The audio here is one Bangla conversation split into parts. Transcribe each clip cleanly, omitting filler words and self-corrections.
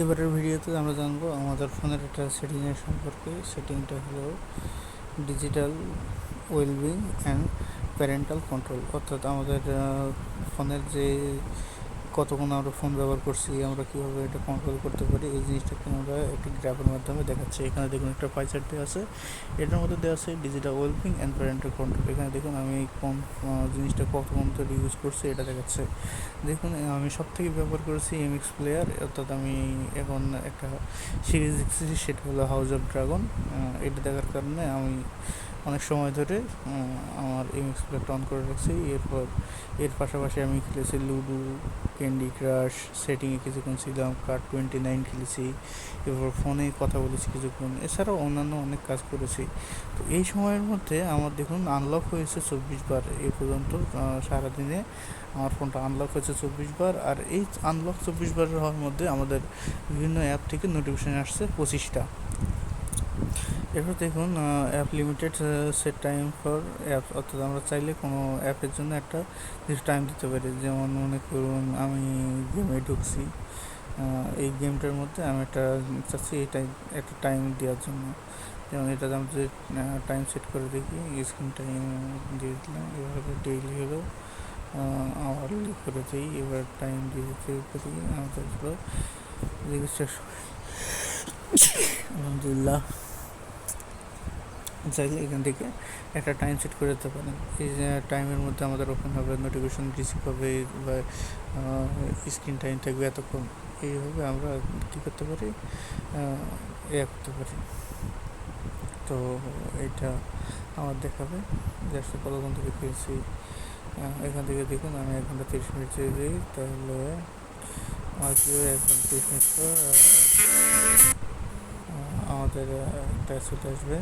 এবারের ভিডিওতে আমরা জানবো আমাদের ফোনের একটা সেটিংয়ের সম্পর্কে। সেটিংটা হলো digital wellbeing and parental control, অর্থাৎ আমাদের ফোনের যে কতক্ষণ আমরা ফোন ব্যবহার করছি, আমরা কীভাবে এটা কন্ট্রোল করতে পারি, এই জিনিসটাকে আমরা একটি গ্রাফের মাধ্যমে দেখাচ্ছি। এখানে দেখুন একটা পাই চার্ট দেওয়া আছে, এটার মধ্যে দেওয়া আছে digital wellbeing and parental control. এখানে দেখুন আমি কোন জিনিসটা কতক্ষণ ধরে ইউজ করছি এটা দেখাচ্ছে। দেখুন আমি সব থেকে ব্যবহার করেছি এমএক্স প্লেয়ার, অর্থাৎ আমি এখন একটা সিরিজ দেখছি, সেটা হলো হাউস অফ ড্রাগন। এটা দেখার কারণে আমি অনেক সময় ধরে আমার এমএক্স প্লেয়ারটা অন করে রাখছি। এর পাশাপাশি আমি খেলেছি লুডো, ক্যান্ডি ক্রাশ, সেটিংয়ে কিছুক্ষণ ছিলাম, কার 29 খেলেছি, এরপর ফোনে কথা বলেছি কিছুক্ষণ, এছাড়াও অন্যান্য অনেক কাজ করেছি। তো এই সময়ের মধ্যে আমার দেখুন আনলক হয়েছে 24 বার এ পর্যন্ত। সারাদিনে আমার ফোনটা আনলক হয়েছে 24 বার, আর এই আনলক 24 বার হওয়ার মধ্যে আমাদের বিভিন্ন অ্যাপ থেকে নোটিফিকেশান আসছে 25টা। এরপর দেখুন app limited set time for app, অর্থাৎ আমরা চাইলে কোনো অ্যাপের জন্য একটা কিছু টাইম দিতে পারি। যেমন মনে করুন আমি গেমে ঢুকছি, এই গেমটার মধ্যে আমি চাচ্ছি একটা টাইম দেওয়ার জন্য। যেমন এটাতে আমি যদি টাইম সেট করে দেখি, স্ক্রিন টাইম দিয়ে দিলাম, এভাবে ডেইলি হলো আওয়ারলি করে দিই। এবার টাইম দিয়ে দিতে পারি আমাদের রেজিস্ট্রেশন। আলহামদুলিল্লাহ, চাইলে এখান থেকে একটা টাইম সেট করে দিতে পারেন। এই যে টাইমের মধ্যে আমাদের ওপেন হবে, নোটিফিকেশন রিসিভ হবে, বা স্ক্রিন টাইম থাকবে এতক্ষণ। এইভাবে আমরা কী করতে পারি, করতে পারি। তো এটা আমার দেখাবে যে আসলে কতক্ষণ থেকে পেয়েছি। এখান থেকে দেখুন আমি 1 ঘন্টা 30 মিনিট চেয়ে দিই, তাহলে আজকে 1 ঘন্টা 30 মিনিট পর আমাদের একটা চলে আসবে।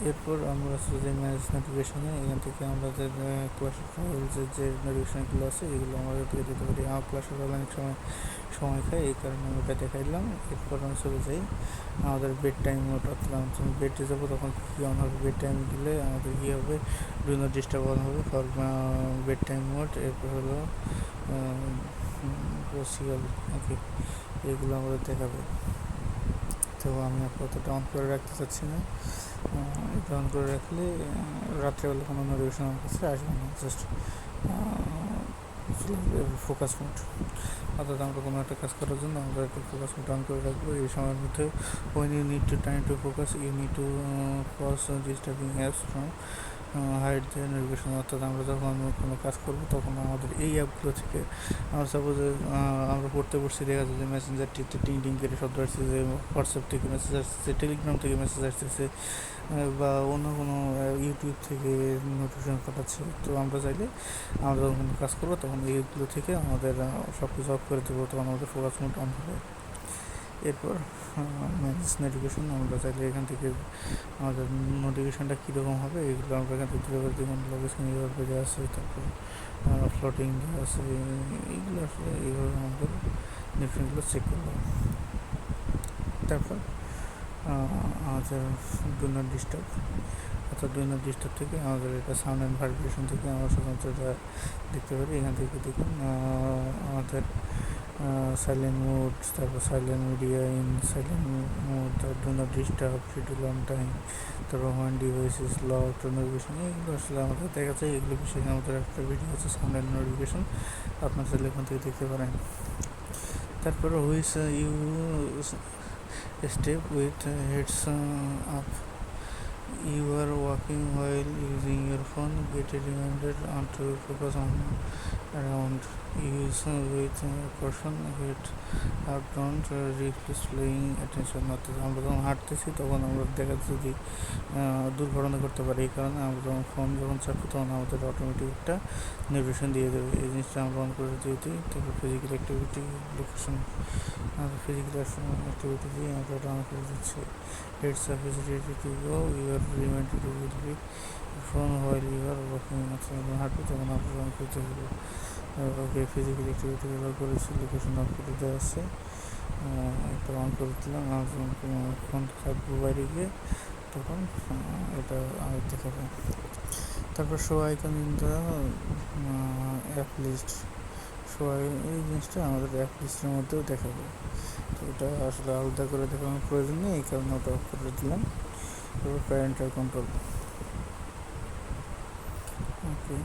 এরপর আমরা যদি ম্যানেজ নোটিফিকেশনে, এখান থেকে আমাদের ক্লাস রয়েলসের যে নোটিফিকেশানগুলো আছে এগুলো আমাদেরকে দিতে পারি। আমার ক্লাস রয়েল অনেক সময় খায়, এই কারণে আমি এটা দেখাইলাম। এরপর আমি চলে যাই আমাদের বেড টাইম মোড, অর্থাৎ আমি যখন বেডে যাবো তখন কী অন হবে। বেড টাইম দিলে আমাদের কী হবে, ডু নট ডিস্টার্ব অন হবে ফর বেড টাইম মোড। এরপর হলো প্রসিয়াল, ওকে, এগুলো আমাদের দেখাবে। তো আমি আপাতত অন করে রাখতে চাচ্ছি না। এটা অন করে রাখলে রাত্রেবেলা কোনো নোটিফিকেশন আমার কাছে আসবে না। জাস্ট ফোকাস মোড, অর্থাৎ আমরা কোনো একটা কাজ করার জন্য আমরা একটা ফোকাস মোড অন করে রাখবো। এই সময়ের মধ্যে when you need to time to focus, you need to pause disturbing apps from hide দেয় নোটিফিকেশন। অর্থাৎ আমরা যখন কোনো কাজ করবো তখন আমাদের এই অ্যাপগুলো থেকে, আমরা সাপোজ আমরা পড়তে দেখা যায় যে মেসেঞ্জারটিতে টিং টিং করে শব্দ আসছে, যে হোয়াটসঅ্যাপ থেকে মেসেজ আসছে, টেলিগ্রাম থেকে মেসেজ আসতেছে, বা অন্য কোনো ইউটিউব থেকে নোটিফিকেশন পাঠাচ্ছে। তো আমরা চাইলে আমরা যখন কোনো কাজ করবো তখন এইগুলো থেকে আমাদের সব কিছু অফ করে দেবো, তখন আমাদের ফোকাস মোড অন হবে। এরপর ম্যানেজ নোটিফিকেশন, আমরা চাইলে এখান থেকে আমাদের নোটিফিকেশানটা কীরকম হবে এগুলো আমরা এখান থেকে তুলে দেখুন। লগ স্ক্রিন এইভাবে দেওয়া আছে, তারপর ফ্লোটিং দেওয়া আছে, এইগুলো আসলে এইভাবে আমাদের নোটিফিকেশনগুলো চেক করলাম। তারপর আমাদের ডু নট ডিস্টার্ব, অর্থাৎ ডু নট ডিস্টার্ব থেকে আমাদের এটা সাউন্ড অ্যান্ড ভাইব্রেশন থেকে আমরা সাধারণত এটা দেখতে পারি। এখান থেকে দেখুন আমাদের সাইলেন্ট মোড, তারপর silent media in silent mode, do not disturb, schedule on time, তারপর when device is locked, notification, এইগুলো আসলে আমাদের দেখা যায়। এগুলো বিষয়ে আমাদের একটা ভিডিও আছে সাউন্ড অ্যান্ড নোটিফিকেশন, আপনার চাইলে এখান থেকে দেখতে পারেন। তারপর which you step with heads up, you are walking while using your phone, get a reminder on to focus on around, use with caution, head up, don't refresh playing attention। অর্থাৎ আমরা যখন হাঁটতেছি তখন আমরা দেখা যদি দুর্ঘটনা করতে পারি, এই কারণে আমরা যখন ফোন চাপি তখন আমাদের অটোমেটিক একটা নোটিফিকেশন দিয়ে দেবে। এই জিনিসটা আমরা অন করে দিয়ে দিই। তারপর physical activity location, physical activity দিয়ে আমরা এটা অন করে দিচ্ছি। heads up is ready to go, you are reminded to will be phone while you are walking। যখন হাঁটবে তখন আপনার অন করতে হবে। ওকে, ফিজিক্যাল অ্যাক্টিভিটি ব্যবহার করেছি, লোকেশন অন করে দেওয়া আছে, এটা অন করে দিলাম। আর ফোন থাকবো বাইরে গিয়ে তখন এটা আমি দেখাবো। তারপর show icon in the app list, সবাই এই জিনিসটা আমাদের অ্যাপ লিস্টের মধ্যেও দেখাবে। তো এটা আসলে আলাদা করে দেখানোর প্রয়োজন নেই, এই কারণে ওটা অফ করে দিলাম। তারপর প্যারেন্টাল কন্ট্রোল, ওকে।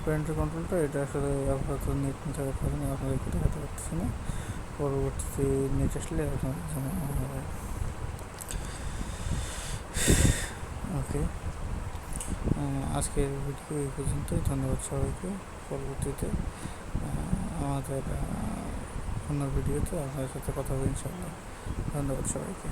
প্যারেন্টাল কন্ট্রোলটা এটা আসলে আপাতত নেট না থাকার কারণে আপনাদেরকে দেখাতে পারতেছি না, পরবর্তীতে নেট আসলে আপনাদের জানানো হবে। ওকে, আজকের ভিডিও এই পর্যন্তই। ধন্যবাদ সবাইকে। পরবর্তীতে আমাদের অন্য ভিডিওতে আপনাদের সাথে কথা হবে ইনশাআল্লাহ। ধন্যবাদ সবাইকে।